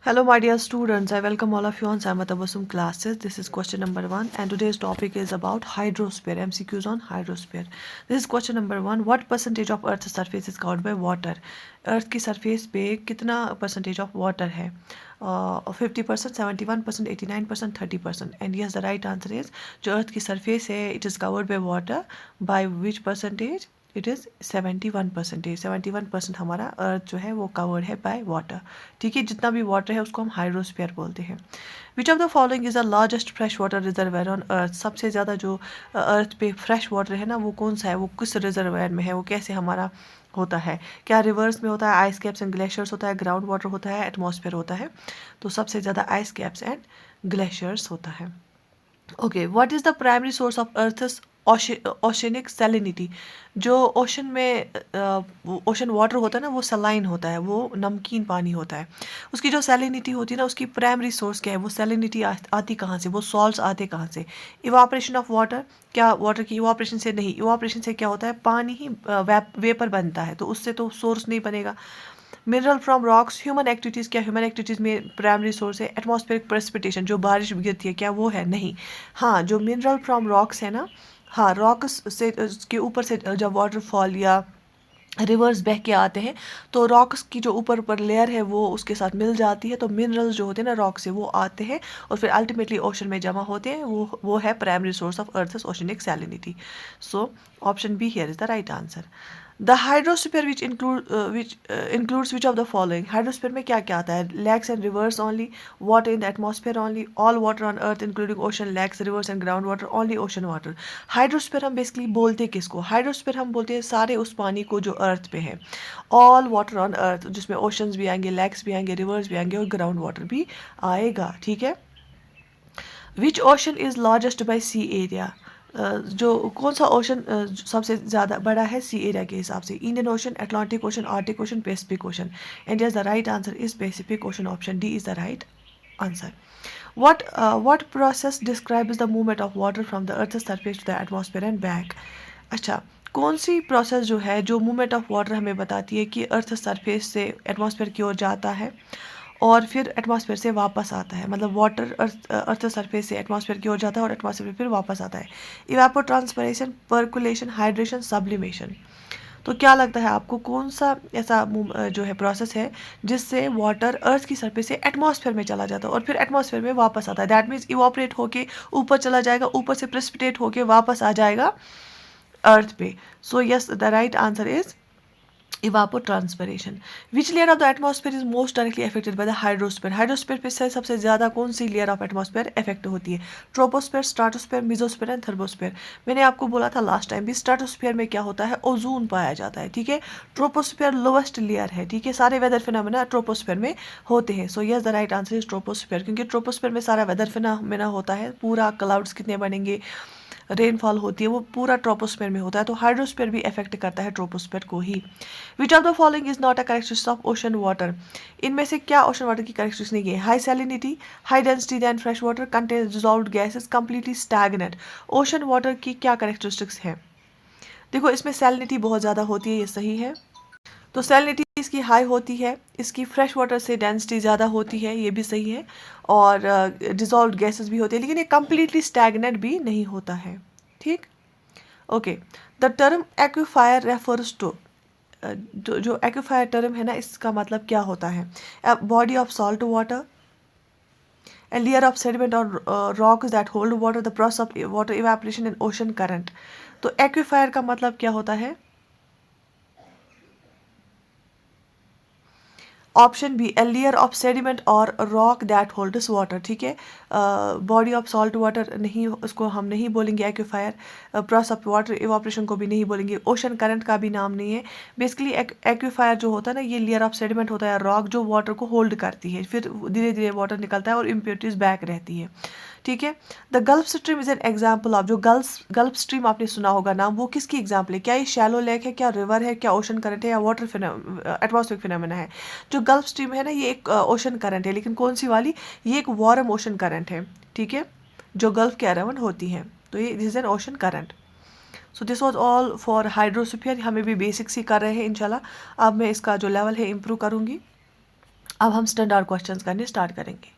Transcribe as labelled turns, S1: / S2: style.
S1: Hello, my dear students. I welcome all of you on Samatabasum classes. This is question number 1, and today's topic is about hydrosphere. MCQs on hydrosphere. This is question number 1. What percentage of Earth's surface is covered by water? Earth की surface पे कितना percentage of water है? 50%, 71%, 89%, 30%. And yes, the right answer is जो Earth की surface है, it is covered by water. By which percentage? It is 71%। 71% हमारा अर्थ जो है वो कवर्ड है बाय वाटर। ठीक है, जितना भी वाटर है उसको हम हाइड्रोस्फीयर बोलते हैं। विच of the following is the largest fresh water reservoir on earth? सबसे ज़्यादा जो अर्थ पे फ्रेश वाटर है ना वो कौन सा है, वो किस रिजर्वायर में है, वो कैसे हमारा होता है? क्या रिवर्स में होता है, आइस कैप्स एंड ग्लेशियर्स होता है, ग्राउंड वाटर होता है, एटमॉस्फेयर होता है? तो सबसे ज़्यादा आइस कैप्स एंड ग्लेशियर्स होता है। Okay, what is the primary source of earth's oceanic salinity? जो ओशन में ओशन वाटर होता है ना वो सलाइन होता है, वो नमकीन पानी होता है। उसकी जो सैलिनिटी होती है ना उसकी प्राइमरी सोर्स क्या है, वो सैलिनिटी आती कहाँ से, वो सॉल्ट्स आते कहाँ से? Evaporation of water. क्या वाटर की इवापरेशन से? नहीं, इवापरेशन से क्या होता है, पानी ही वेपर बनता है, तो उससे तो सोर्स नहीं बनेगा। Mineral from rocks. Human activities. क्या ह्यूमन एक्टिविटीज़ में प्राइमरी सोर्स है? एटमॉस्फेरिक प्रेसिपिटेशन, जो बारिश गिरती है, क्या वो है? नहीं। हाँ, जो मिनरल फ्रॉम रॉक्स है ना, हाँ, रॉक्स से के ऊपर से जब वाटरफॉल या रिवर्स बह के आते हैं तो रॉक्स की जो ऊपर ऊपर लेयर है वो उसके साथ मिल जाती है, तो मिनरल्स जो होते हैं ना रॉक से वो आते हैं और फिर अल्टीमेटली ओशन में जमा होते हैं। वो है primary source of earth's oceanic salinity. So option be here is the right answer. The hydrosphere which which of the following? Hydrosphere में क्या क्या आता है? Lakhs and reverse only, water in the atmosphere only, all water on earth including ocean, lakhs, reverse and ground water, only ocean water. Hydrosphere हम basically बोलते किसको? Hydrosphere हम बोलते हैं सारे उस पानी को जो अर्थ पे है। ऑल वाटर ऑन अर्थ, जिसमें ओशंस भी आएंगे, लैक्स भी आएंगे, रिवर्स भी आएंगे और ग्राउंड वाटर भी आएगा। ठीक है। Which ocean is largest by sea area? जो कौन सा ओशन सबसे ज़्यादा बड़ा है सी एरिया के हिसाब से? Indian ocean, Atlantic ocean, Arctic ocean, Pacific ocean. And yes, the right answer is Pacific ocean. Option D is the right answer. What process describes the movement of water from the earth's surface to the atmosphere and back? अच्छा, कौन सी process जो है जो movement of water हमें बताती है कि earth surface से एटमॉस्फेयर की ओर जाता है और फिर एटमॉस्फेयर से वापस आता है? मतलब वाटर अर्थ सरफेस से एटमॉस्फेयर की ओर जाता है और एटमॉस्फेयर फिर वापस आता है। इवापोट्रांसपिरेशन, पर्कुलेशन, हाइड्रेशन, सब्लिमेशन। तो क्या लगता है आपको कौन सा ऐसा जो है प्रोसेस है जिससे वाटर अर्थ की सरफेस से एटमॉस्फेयर में चला जाता है और फिर एटमॉस्फेयर में वापस आता है? दैट मीन्स इवापोरेट होके ऊपर चला जाएगा, ऊपर से प्रेसिपिटेट होके वापस आ जाएगा अर्थ पे। So yes, the right answer is evapotranspiration. Which layer of the atmosphere is most directly affected by the hydrosphere? Hydrosphere पे से सबसे ज्यादा कौन सी लेयर ऑफ एटमॉस्फेयर इफेक्ट होती है? Troposphere, stratosphere, mesosphere and thermosphere. मैंने आपको बोला था लास्ट टाइम भी, स्ट्राटोस्फेयर में क्या होता है, ओजोन पाया जाता है। ठीक है, ट्रोपोस्फेयर लोवेस्ट लेयर है। ठीक है, सारे वेदर फिनोमेना ट्रोपोस्फेयर में होते हैं। So yes, the right answer is troposphere, क्योंकि ट्रोपोस्फेयर में सारा वेदर फिनोमेना होता है। पूरा क्लाउड्स कितने बनेंगे, रेनफॉल होती है, वो पूरा ट्रोपोस्फेयर में होता है। तो हाइड्रोस्फेयर भी इफेक्ट करता है ट्रोपोस्फेयर को ही। Which of the following is not a characteristic of ocean water? इनमें से क्या ओशन वाटर की कैरेक्टरिस्टिक नहीं है? High salinity, high density than fresh water, contains dissolved gases, completely stagnant. Ocean water की क्या कैरेक्टरिस्टिक्स है? देखो, इसमें सैलिनिटी बहुत ज़्यादा होती है, ये सही है। तो सैलिनिटी इसकी हाई होती है, इसकी फ्रेश वाटर से डेंसिटी ज़्यादा होती है, ये भी सही है। और डिजॉल्व्ड गैसेस भी होती है, लेकिन ये कंप्लीटली स्टैग्नेंट भी नहीं होता है। ठीक। Okay, the term aquifer refers to, जो एक्विफायर टर्म है ना इसका मतलब क्या होता है? Body of salt water, a layer of sediment or rocks that hold water, the process of water evaporation and ocean current। तो एक्विफायर का मतलब क्या होता है? Option B, a layer of sediment और रॉक दैट होल्ड्स वाटर। ठीक है, body of salt water नहीं, उसको हम नहीं बोलेंगे एक्विफायर। प्रोसेस ऑफ वाटर इवापोरेशन को भी नहीं बोलेंगे। ओशन करंट का भी नाम नहीं है। बेसिकली एक्विफायर जो होता है ना, ये लेयर ऑफ सेडिमेंट होता है, रॉक जो वाटर को होल्ड करती है, फिर धीरे धीरे वाटर निकलता है और इम्प्योरिटीज बैक रहती है। ठीक है। The gulf stream is an example of, जो गल्फ स्ट्रीम आपने सुना होगा नाम, वो किसकी एग्जाम्पल है? क्या ये शैलो लेक है, क्या रिवर है, क्या ओशन करंट है, या वाटर एटमॉस्फेरिक फिनोमेना है? जो गल्फ स्ट्रीम है ना ये एक ओशन करंट है, लेकिन कौन सी वाली? ये एक वार्म ओशन करंट है। ठीक है, जो गल्फ के अराउंड होती है, तो ये this is an ocean current. So this was all for hydrosphere. हमें भी बेसिक्स ही कर रहे हैं इंशाल्लाह। अब मैं इसका जो लेवल है इम्प्रूव करूँगी। अब हम स्टैंडर्ड क्वेश्चंस करने स्टार्ट करेंगे।